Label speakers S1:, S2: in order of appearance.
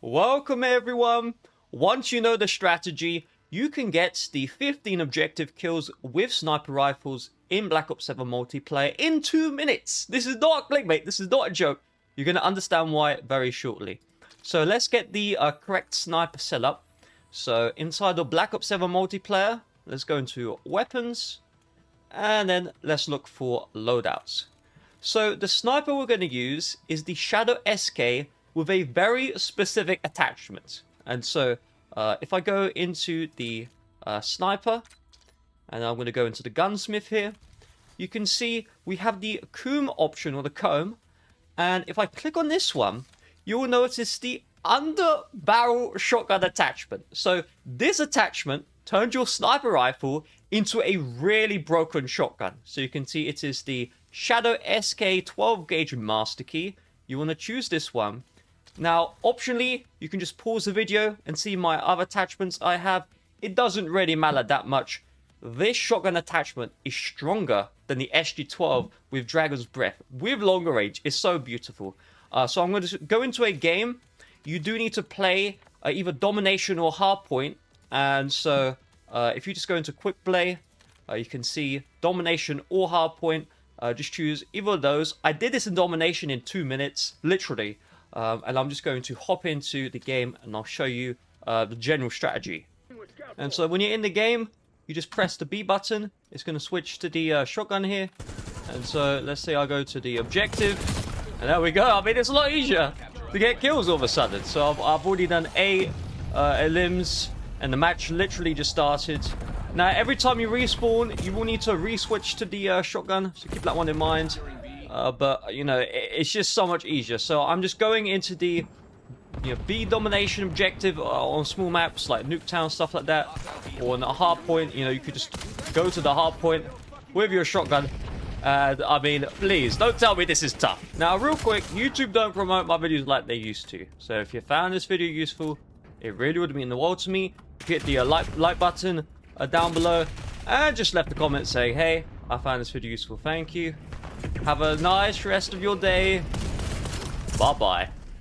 S1: Welcome everyone! Once you know the strategy, you can get the 15 objective kills with sniper rifles in Black Ops 7 Multiplayer in 2 minutes. This is not clickbait, this is not a joke. You're going to understand why very shortly. So let's get the correct sniper setup. So inside of Black Ops 7 Multiplayer, let's go into weapons. And then let's look for loadouts. So the sniper we're going to use is the Shadow SK with a very specific attachment. And so if I go into the sniper, and I'm going to go into the gunsmith here, you can see we have the comb option, or the comb. And if I click on this one, you will notice the under barrel shotgun attachment. So this attachment turns your sniper rifle into a really broken shotgun. So you can see it is the Shadow SK 12 gauge master key. You want to choose this one. Now, optionally, you can just pause the video and see my other attachments I have. It doesn't really matter that much. This shotgun attachment is stronger than the SG-12 with Dragon's Breath, with longer range. It's so beautiful. So I'm going to go into a game. You do need to play either Domination or Hardpoint. And so if you just go into Quick Play, you can see Domination or Hardpoint. Just choose either of those. I did this in Domination in 2 minutes, literally. And I'm just going to hop into the game and I'll show you the general strategy. And so when you're in the game, you just press the B button. It's going to switch to the shotgun here. And so let's say I go to the objective. And there we go. I mean, it's a lot easier to get kills all of a sudden. So I've already done A limbs and the match literally just started. Now, every time you respawn, you will need to re-switch to the shotgun. So keep that one in mind. But, you know, it's just so much easier. So I'm just going into the B domination objective on small maps like Nuketown, stuff like that. Or on a hard point, you know, you could just go to the hard point with your shotgun. And, I mean, please, don't tell me this is tough. Now, real quick, YouTube don't promote my videos like they used to. So if you found this video useful, it really would mean the world to me. Hit the like button down below. And just left a comment saying, hey, I found this video useful. Thank you. Have a nice rest of your day. Bye-bye.